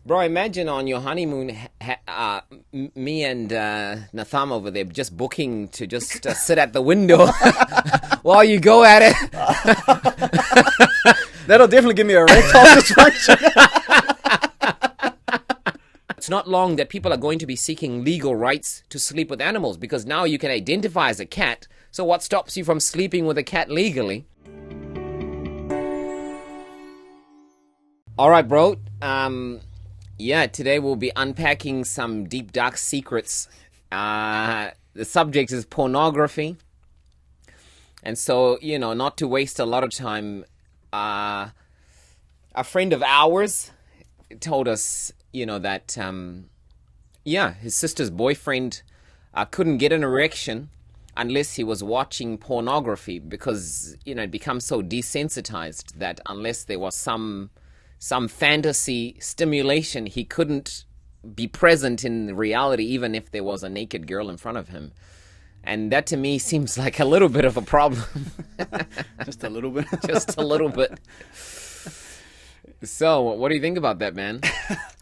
Bro, imagine on your honeymoon, me and Natham over there just booking to just sit at the window while you go at it. That'll definitely give me a erectile dysfunction. It's not long that people are going to be seeking legal rights to sleep with animals because now you can identify as a cat. So what stops you from sleeping with a cat legally? All right, bro. Yeah, today we'll be unpacking some deep, dark secrets. The subject is pornography. And so, not to waste a lot of time, a friend of ours told us, that, his sister's boyfriend couldn't get an erection unless he was watching pornography because, it becomes so desensitized that unless there was some fantasy stimulation, he couldn't be present in reality, even if there was a naked girl in front of him. And that to me seems like a little bit of a problem. Just a little bit. Just a little bit. So, what do you think about that, man?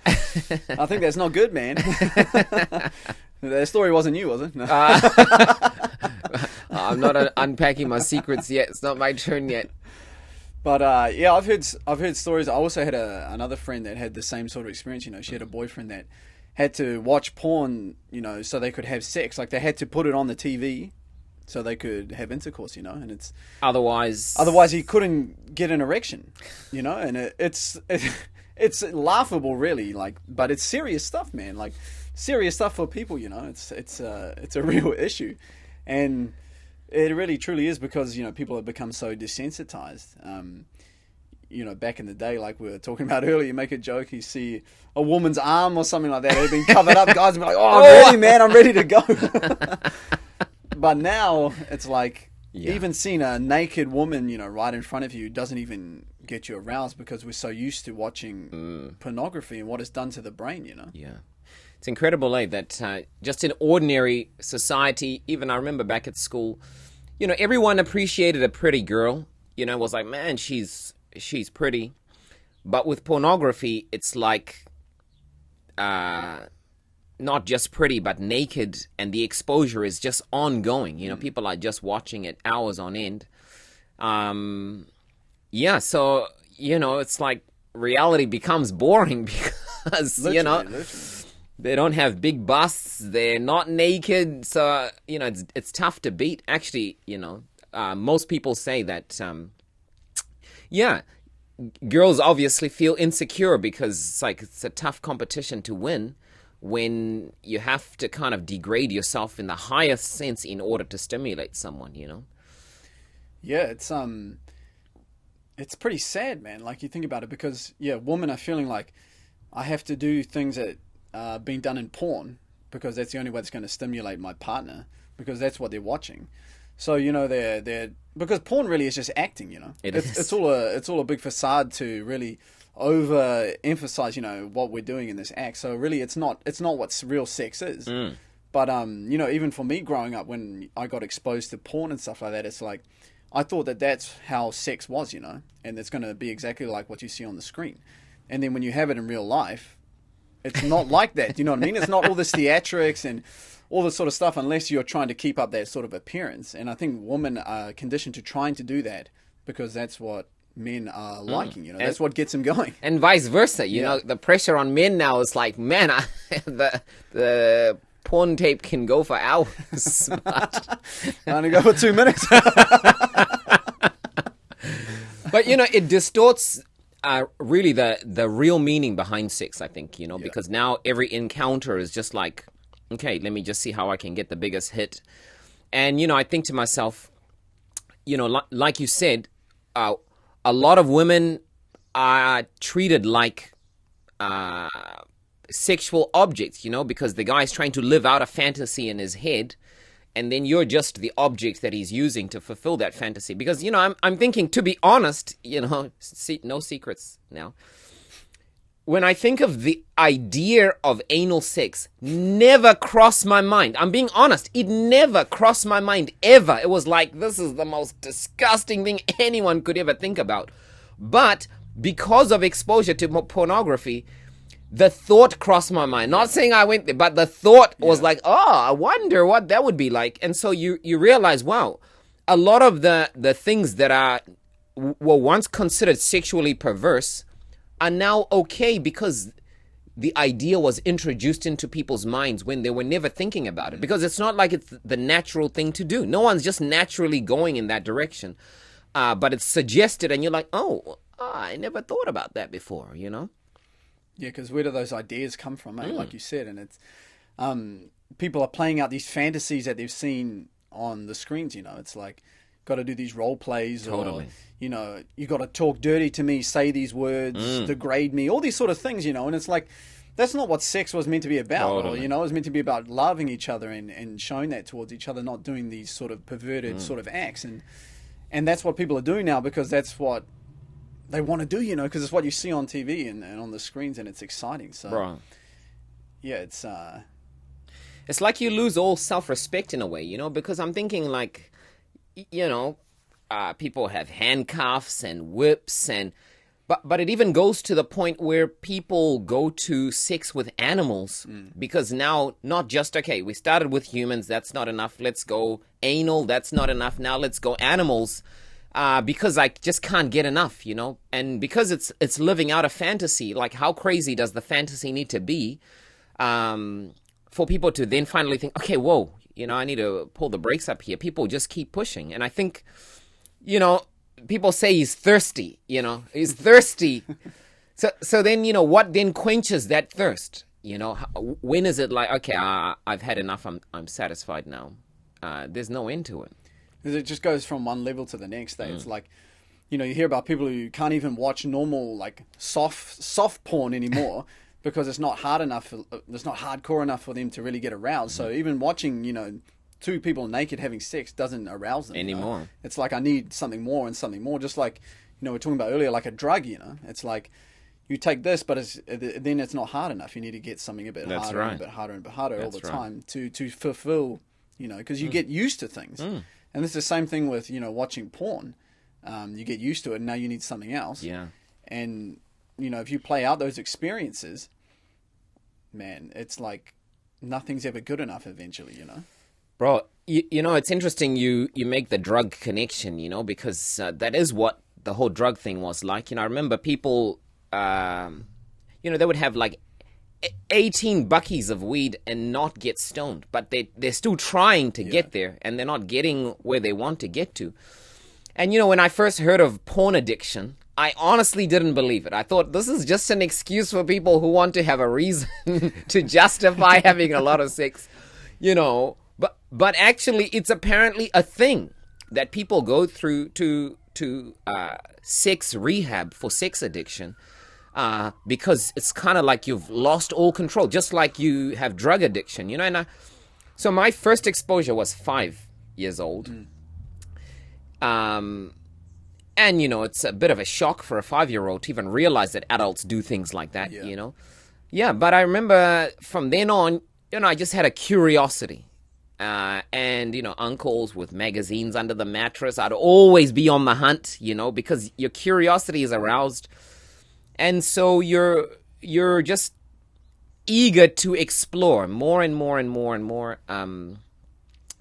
I think that's not good, man. That story wasn't you, was it? No. I'm not unpacking my secrets yet. It's not my turn yet. But I've heard stories. I also had another friend that had the same sort of experience. She had a boyfriend that had to watch porn, so they could have sex. Like they had to put it on the TV so they could have intercourse, and it's otherwise he couldn't get an erection, and it's laughable, really. But it's serious stuff, man. Like serious stuff for people, It's a real issue, and it really truly is because, people have become so desensitized. Back in the day, like we were talking about earlier, you make a joke, you see a woman's arm or something like that, they've been covered up, guys will be like, oh, I'm ready, man, I'm ready to go. But now, it's like, even seeing a naked woman, right in front of you doesn't even get you aroused because we're so used to watching pornography and what it's done to the brain, Yeah. It's incredible, that just in ordinary society, even I remember back at school, everyone appreciated a pretty girl. It was like, man, she's pretty. But with pornography, it's like not just pretty, but naked, and the exposure is just ongoing. People are just watching it hours on end. So, it's like reality becomes boring because, literally. They don't have big busts. They're not naked. So, it's tough to beat. Actually, most people say that, girls obviously feel insecure because it's a tough competition to win when you have to kind of degrade yourself in the highest sense in order to stimulate someone, Yeah, it's pretty sad, man. Like you think about it because, women are feeling like I have to do things that being done in porn because that's the only way that's going to stimulate my partner because that's what they're watching. So they're because porn really is just acting. It's all a big facade to really overemphasize what we're doing in this act. So really, it's not what real sex is. But even for me growing up, when I got exposed to porn and stuff like that, it's like I thought that's how sex was, and it's going to be exactly like what you see on the screen. And then when you have it in real life, it's not like that. You know what I mean? It's not all this theatrics and all this sort of stuff unless you're trying to keep up that sort of appearance. And I think women are conditioned to trying to do that because that's what men are liking. That's what gets them going. And vice versa. The pressure on men now is like, man, the porn tape can go for hours. But I only go for 2 minutes. But, it distorts really the real meaning behind sex, I think, because now every encounter is just like, okay, let me just see how I can get the biggest hit. And, I think to myself, like you said, a lot of women are treated like sexual objects, because the guy's trying to live out a fantasy in his head. And then you're just the object that he's using to fulfill that fantasy. Because, I'm thinking, to be honest, no secrets now. When I think of the idea of anal sex, never crossed my mind. I'm being honest. It never crossed my mind, ever. It was like, this is the most disgusting thing anyone could ever think about. But because of exposure to pornography, the thought crossed my mind. Not saying I went there, but the thought was like, oh, I wonder what that would be like. And so you realize, wow, a lot of the things that were once considered sexually perverse are now okay because the idea was introduced into people's minds when they were never thinking about it. Because it's not like it's the natural thing to do. No one's just naturally going in that direction. But it's suggested and you're like, oh, I never thought about that before, you know? Yeah, because where do those ideas come from, eh? Like you said, and it's people are playing out these fantasies that they've seen on the screens. You know, it's like got to do these role plays, or you know, you got to talk dirty to me, say these words, degrade me, all these sort of things. You know, and it's like that's not what sex was meant to be about. Or, you know, it was meant to be about loving each other and showing that towards each other, not doing these sort of perverted sort of acts. And that's what people are doing now because that's what they want to do, you know, because it's what you see on TV and on the screens, and it's exciting. So, yeah, it's like you lose all self-respect in a way, you know, because I'm thinking like, you know, people have handcuffs and whips but it even goes to the point where people go to sex with animals because now not just, okay, we started with humans, that's not enough, let's go anal, that's not enough, now let's go animals. Because I just can't get enough, you know, and because it's living out a fantasy. Like, how crazy does the fantasy need to be for people to then finally think, okay, whoa, you know, I need to pull the brakes up here. People just keep pushing, and I think, you know, people say he's thirsty. You know, he's thirsty. So then, you know, what then quenches that thirst? You know, when is it like, okay, I've had enough. I'm satisfied now. There's no end to it. Because it just goes from one level to the next. It's like, you know, you hear about people who can't even watch normal, like, soft porn anymore because it's not hard enough, it's not hardcore enough for them to really get aroused. So even watching, you know, two people naked having sex doesn't arouse them anymore. You know? It's like, I need something more and something more. Just like, you know, we were talking about earlier, like a drug, you know. It's like, you take this, but then it's not hard enough. You need to get something a bit harder and a bit harder and a bit harder all the time to fulfill, you know, because you get used to things. And it's the same thing with, you know, watching porn. You get used to it, and now you need something else. Yeah. And, you know, if you play out those experiences, man, it's like nothing's ever good enough eventually, you know? Bro, you know, it's interesting you make the drug connection, you know, because that is what the whole drug thing was like. You know, I remember people, you know, they would have like 18 buckies of weed and not get stoned, but they're still trying to get there, and they're not getting where they want to get to. And, you know, when I first heard of porn addiction, I honestly didn't believe it. I thought this is just an excuse for people who want to have a reason to justify having a lot of sex, you know. But actually, it's apparently a thing that people go through to sex rehab for sex addiction. Because it's kind of like you've lost all control, just like you have drug addiction, you know. And so my first exposure was 5 years old. And, you know, it's a bit of a shock for a 5-year-old to even realize that adults do things like that, you know. Yeah, but I remember from then on, you know, I just had a curiosity. And, you know, uncles with magazines under the mattress, I'd always be on the hunt, you know, because your curiosity is aroused. And so you're just eager to explore more and more and more and more.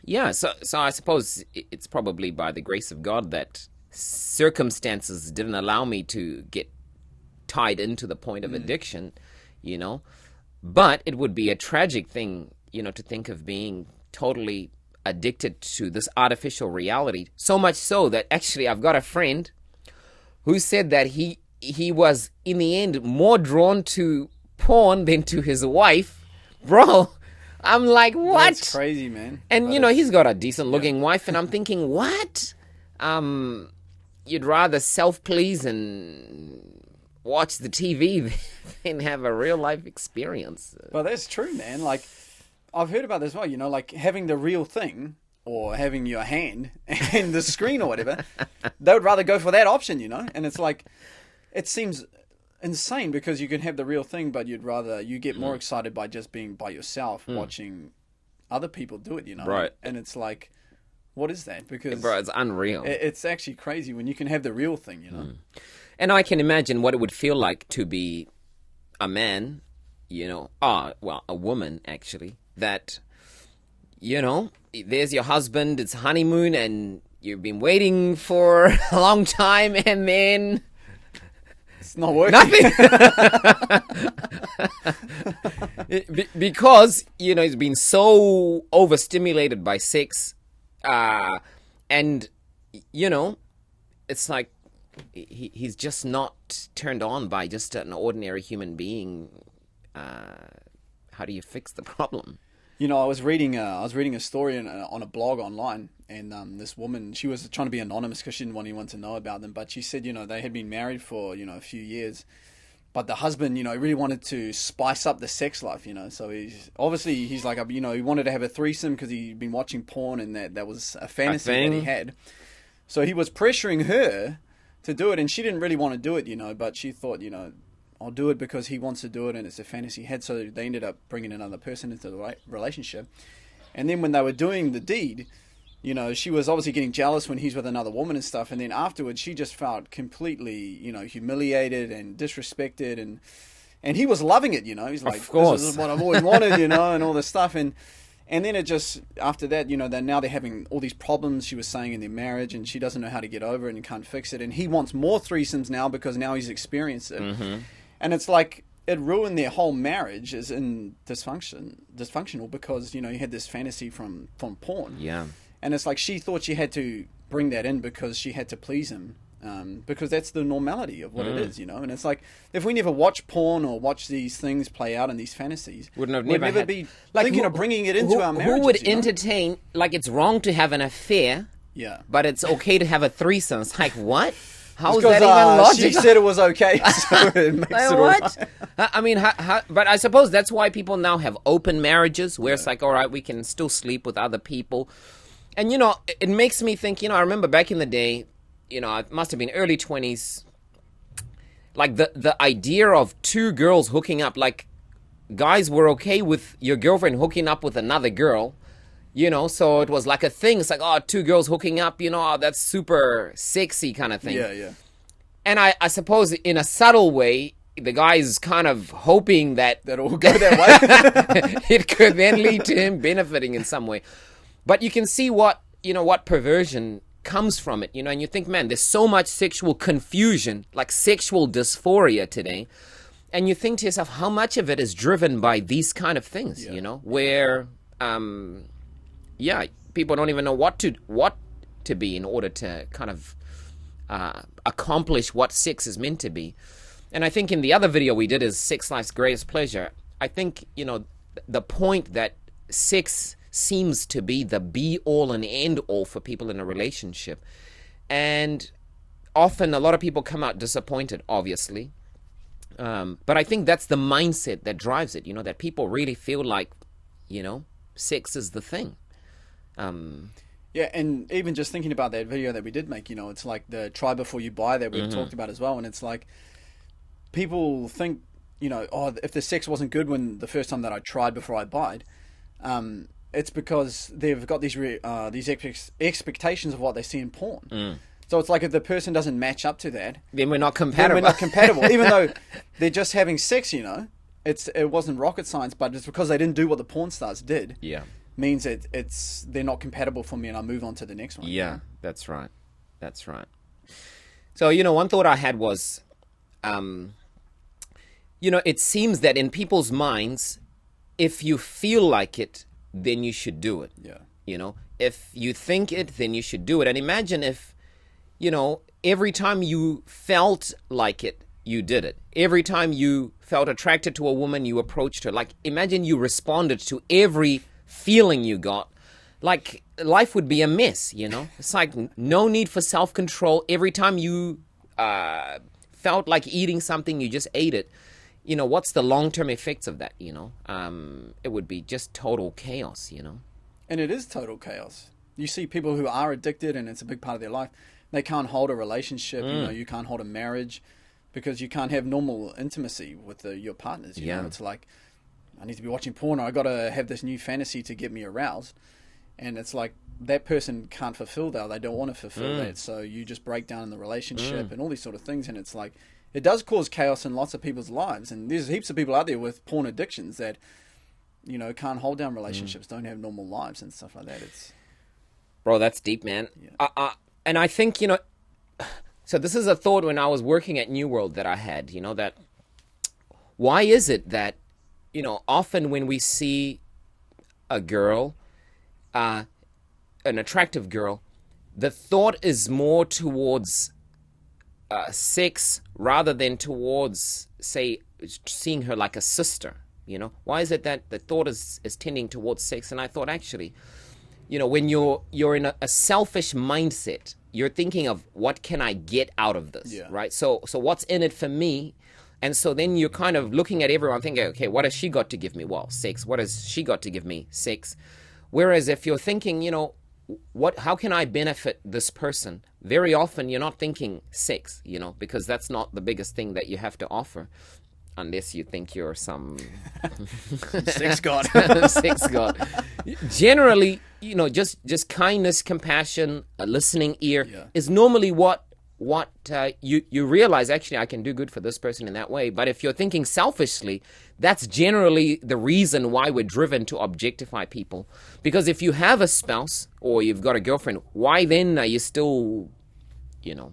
Yeah, so I suppose it's probably by the grace of God that circumstances didn't allow me to get tied into the point of addiction, you know. But it would be a tragic thing, you know, to think of being totally addicted to this artificial reality. So much so that actually I've got a friend who said that he was, in the end, more drawn to porn than to his wife. Bro, I'm like, what? That's crazy, man. And, you know, he's got a decent-looking wife, and I'm thinking, what? You'd rather self-please and watch the TV than have a real-life experience. Well, that's true, man. Like, I've heard about this as well, you know, like having the real thing or having your hand and the screen or whatever, they would rather go for that option, you know? And it's like, it seems insane because you can have the real thing, but you get more excited by just being by yourself watching other people do it, you know? Right. And it's like, what is that? Because bro, it's unreal. It's actually crazy when you can have the real thing, you know? And I can imagine what it would feel like to be a man a woman actually, that, there's your husband, it's honeymoon, and you've been waiting for a long time, and then it's not working. Nothing. Because, he's been so overstimulated by sex, and, it's like he's just not turned on by just an ordinary human being. How do you fix the problem? I was reading a story on a blog online, and this woman, she was trying to be anonymous because she didn't want anyone to know about them, but she said, they had been married for, a few years, but the husband, really wanted to spice up the sex life, so he's like, he wanted to have a threesome because he'd been watching porn, and that was a fantasy that he had. So he was pressuring her to do it, and she didn't really want to do it, but she thought, I'll do it because he wants to do it and it's a fantasy he had. So they ended up bringing another person into the relationship. And then when they were doing the deed, she was obviously getting jealous when he's with another woman and stuff. And then afterwards, she just felt completely, humiliated and disrespected. And he was loving it, He's like, of course, this is what I've always wanted, and all this stuff. And then it just, after that, now they're having all these problems, she was saying, in their marriage, and she doesn't know how to get over it and can't fix it. And he wants more threesomes now because now he's experienced it. Mm-hmm. And it's like it ruined their whole marriage is in dysfunctional because, you had this fantasy from porn. Yeah. And it's like she thought she had to bring that in because she had to please him. Because that's the normality of what it is, And it's like, if we never watch porn or watch these things play out in these fantasies, we'd never be thinking of bringing it into our marriages. Who would entertain, like, it's wrong to have an affair, but it's okay to have a threesome. It's like, what? How is that even logical? She said it was okay, so it makes it what? Right. I mean, but I suppose that's why people now have open marriages, where it's like, all right, we can still sleep with other people. And, it makes me think, I remember back in the day, it must have been early 20s, like the idea of two girls hooking up, like guys were okay with your girlfriend hooking up with another girl. So it was like a thing. It's like, oh, two girls hooking up, that's super sexy kind of thing. Yeah. And I suppose in a subtle way, the guy is kind of hoping that will go that way. It could then lead to him benefiting in some way. But you can see what perversion comes from it, and you think, man, there's so much sexual confusion, like sexual dysphoria today. And you think to yourself, how much of it is driven by these kind of things, where... people don't even know what to be in order to kind of accomplish what sex is meant to be. And I think in the other video we did is Sex Life's Greatest Pleasure. I think, the point that sex seems to be the be-all and end-all for people in a relationship. And often a lot of people come out disappointed, obviously. But I think that's the mindset that drives it, that people really feel like, sex is the thing. Yeah, and even just thinking about that video that we did make, it's like the try before you buy that we've talked about as well. And it's like people think, if the sex wasn't good when the first time that I tried before I buyed, it's because they've got these expectations of what they see in porn. So it's like if the person doesn't match up to that, then we're not compatible. Even though they're just having sex, it wasn't rocket science, but it's because they didn't do what the porn stars did. Yeah. Means they're not compatible for me, and I move on to the next one. Yeah, that's right. So, one thought I had was, it seems that in people's minds, if you feel like it, then you should do it. Yeah. If you think it, then you should do it. And imagine if, every time you felt like it, you did it. Every time you felt attracted to a woman, you approached her. Like, imagine you responded to every feeling you got. Like, life would be a mess, It's like no need for self-control. Every time you felt like eating something, you just ate it. What's the long-term effects of that, It would be just total chaos, And it is total chaos. You see people who are addicted and it's a big part of their life. They can't hold a relationship, you can't hold a marriage because you can't have normal intimacy with your partners. You know? It's like, I need to be watching porn, or I got to have this new fantasy to get me aroused. And it's like that person can't fulfill that. They don't want to fulfill that. So you just break down in the relationship and all these sort of things. And it's like, it does cause chaos in lots of people's lives. And there's heaps of people out there with porn addictions that, you know, can't hold down relationships, don't have normal lives and stuff like that. It's, bro, that's deep, man. Yeah. And I think, you know, so this is a thought when I was working at New World that I had, you know, that why is it that, you know, often when we see a girl, an attractive girl, the thought is more towards sex rather than towards, say, seeing her like a sister, you know? Why is it that the thought is tending towards sex? And I thought, actually, you know, when you're in a selfish mindset, you're thinking of what can I get out of this, right? So what's in it for me? And so then you're kind of looking at everyone thinking, okay, what has she got to give me? Well, sex. What has she got to give me? Sex. Whereas if you're thinking, you know, how can I benefit this person? Very often you're not thinking sex, you know, because that's not the biggest thing that you have to offer. Unless you think you're some sex god. Sex god. Generally, you know, just kindness, compassion, a listening ear is normally what you realize, actually, I can do good for this person in that way. But if you're thinking selfishly, that's generally the reason why we're driven to objectify people. Because if you have a spouse or you've got a girlfriend, why then are you still, you know,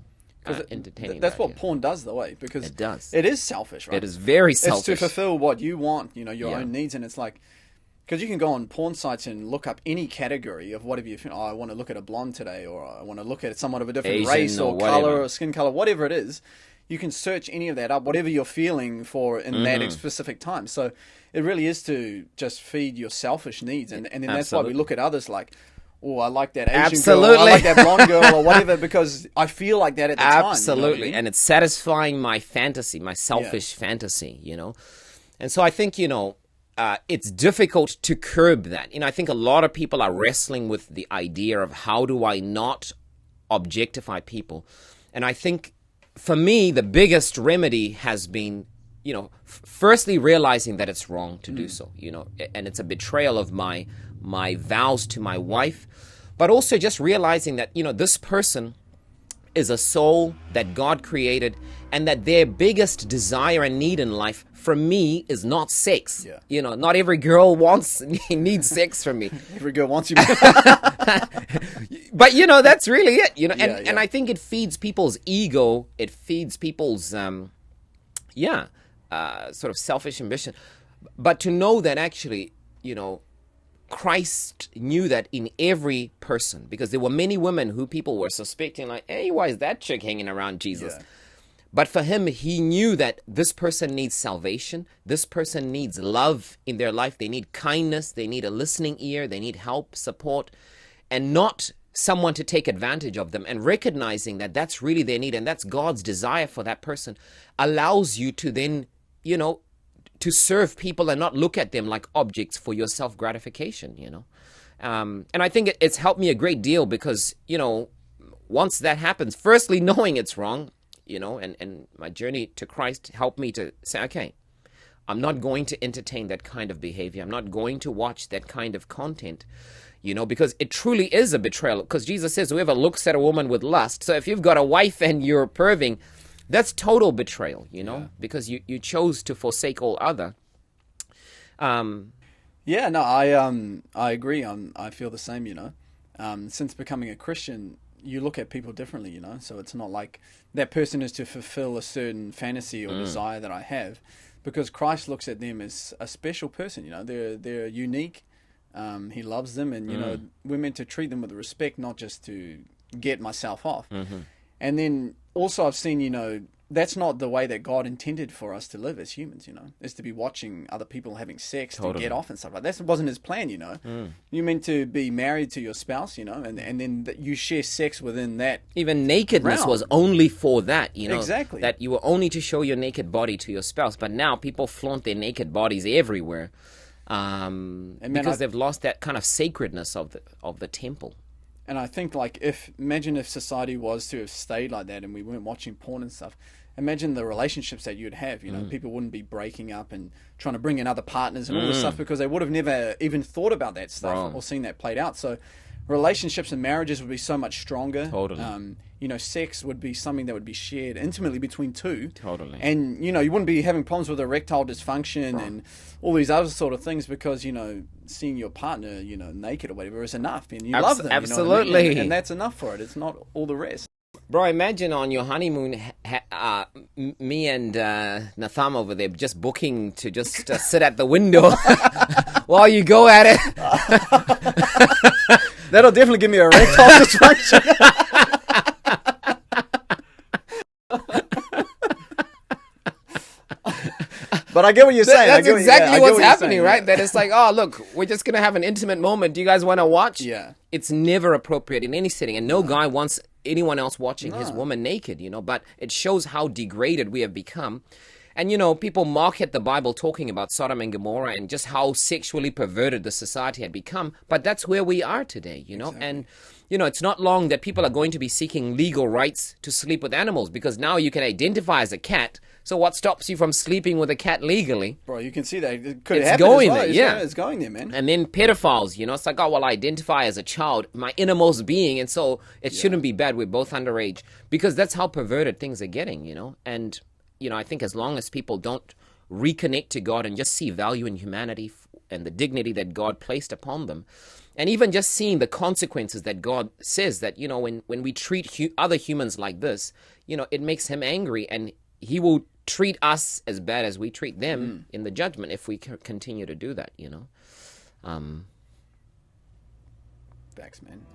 entertaining? That's what porn does, though, eh? Because it does. It is selfish, right? It is very selfish. It's to fulfill what you want, you know, your own needs. And it's like, because you can go on porn sites and look up any category of whatever you think. Oh, I want to look at a blonde today, or I want to look at someone of a different Asian race or whatever. color or skin color, whatever it is. You can search any of that up, whatever you're feeling for in that specific time. So it really is to just feed your selfish needs. And then that's why we look at others like, oh, I like that Asian girl, or I like that blonde girl, or whatever, because I feel like that at the time. Absolutely. You know what I mean? And it's satisfying my fantasy, my selfish fantasy, you know. And so I think, you know, it's difficult to curb that. You know, I think a lot of people are wrestling with the idea of how do I not objectify people. And I think for me, the biggest remedy has been, you know, firstly realizing that it's wrong to do so, you know, and it's a betrayal of my vows to my wife, but also just realizing that, you know, this person is a soul that God created and that their biggest desire and need in life from me is not sex. Yeah. You know, not every girl needs sex from me. Every girl wants you. But, you know, that's really it, you know, and I think it feeds people's ego. It feeds people's, sort of selfish ambition. But to know that actually, you know, Christ knew that in every person, because there were many women who people were suspecting, like, hey, why is that chick hanging around Jesus? Yeah. But for him, he knew that this person needs salvation. This person needs love in their life. They need kindness. They need a listening ear. They need help, support, and not someone to take advantage of them. And recognizing that that's really their need and that's God's desire for that person allows you to then, you know, to serve people and not look at them like objects for your self-gratification, you know. And I think it's helped me a great deal because, you know, once that happens, firstly, knowing it's wrong, you know, and my journey to Christ helped me to say, okay, I'm not going to entertain that kind of behavior. I'm not going to watch that kind of content, you know, because it truly is a betrayal. Because Jesus says, whoever looks at a woman with lust. So if you've got a wife and you're perving, that's total betrayal, you know, because you chose to forsake all other. Yeah, no, I agree. I feel the same, you know. Since becoming a Christian, you look at people differently, you know. So it's not like that person is to fulfill a certain fantasy or desire that I have, because Christ looks at them as a special person, you know. They're unique. He loves them, and you know, we're meant to treat them with respect, not just to get myself off. And then also I've seen, you know, that's not the way that God intended for us to live as humans, you know, is to be watching other people having sex to get off and stuff like that. That wasn't his plan, you know. You're meant to be married to your spouse, you know, and then you share sex within that. Even nakedness was only for that, you know. Exactly. That you were only to show your naked body to your spouse. But now people flaunt their naked bodies everywhere because they've lost that kind of sacredness of the temple. And I think, like, imagine if society was to have stayed like that and we weren't watching porn and stuff. Imagine the relationships that you'd have, you know. People wouldn't be breaking up and trying to bring in other partners and all this stuff because they would have never even thought about that stuff or seen that played out. So relationships and marriages would be so much stronger. Totally. You know, sex would be something that would be shared intimately between two. Totally. And, you know, you wouldn't be having problems with erectile dysfunction and all these other sort of things because, you know, seeing your partner, you know, naked or whatever is enough. And you love them. Absolutely. You know what I mean? And that's enough for it. It's not all the rest. Bro, imagine on your honeymoon, me and Natham over there just booking to just sit at the window while you go at it. That'll definitely give me erectile dysfunction. But I get what you're saying. That's exactly what's happening, saying, right? Yeah. That it's like, oh, look, we're just going to have an intimate moment. Do you guys want to watch? Yeah. It's never appropriate in any setting. And no guy wants anyone else watching his woman naked, you know. But it shows how degraded we have become. And, you know, people mock at the Bible talking about Sodom and Gomorrah and just how sexually perverted the society had become. But that's where we are today, you know. Exactly. And, you know, it's not long that people are going to be seeking legal rights to sleep with animals because now you can identify as a cat. So what stops you from sleeping with a cat legally? Bro, you can see that. It could It's happen going as well. there, yeah. It's going there, man. And then pedophiles, you know, it's like, oh, well, I identify as a child, my innermost being, and so it shouldn't be bad. We're both underage. Because that's how perverted things are getting, you know. And, you know, I think as long as people don't reconnect to God and just see value in humanity and the dignity that God placed upon them, and even just seeing the consequences that God says that, you know, when we treat other humans like this, you know, it makes him angry and he will treat us as bad as we treat them in the judgment if we continue to do that, you know. Facts, man.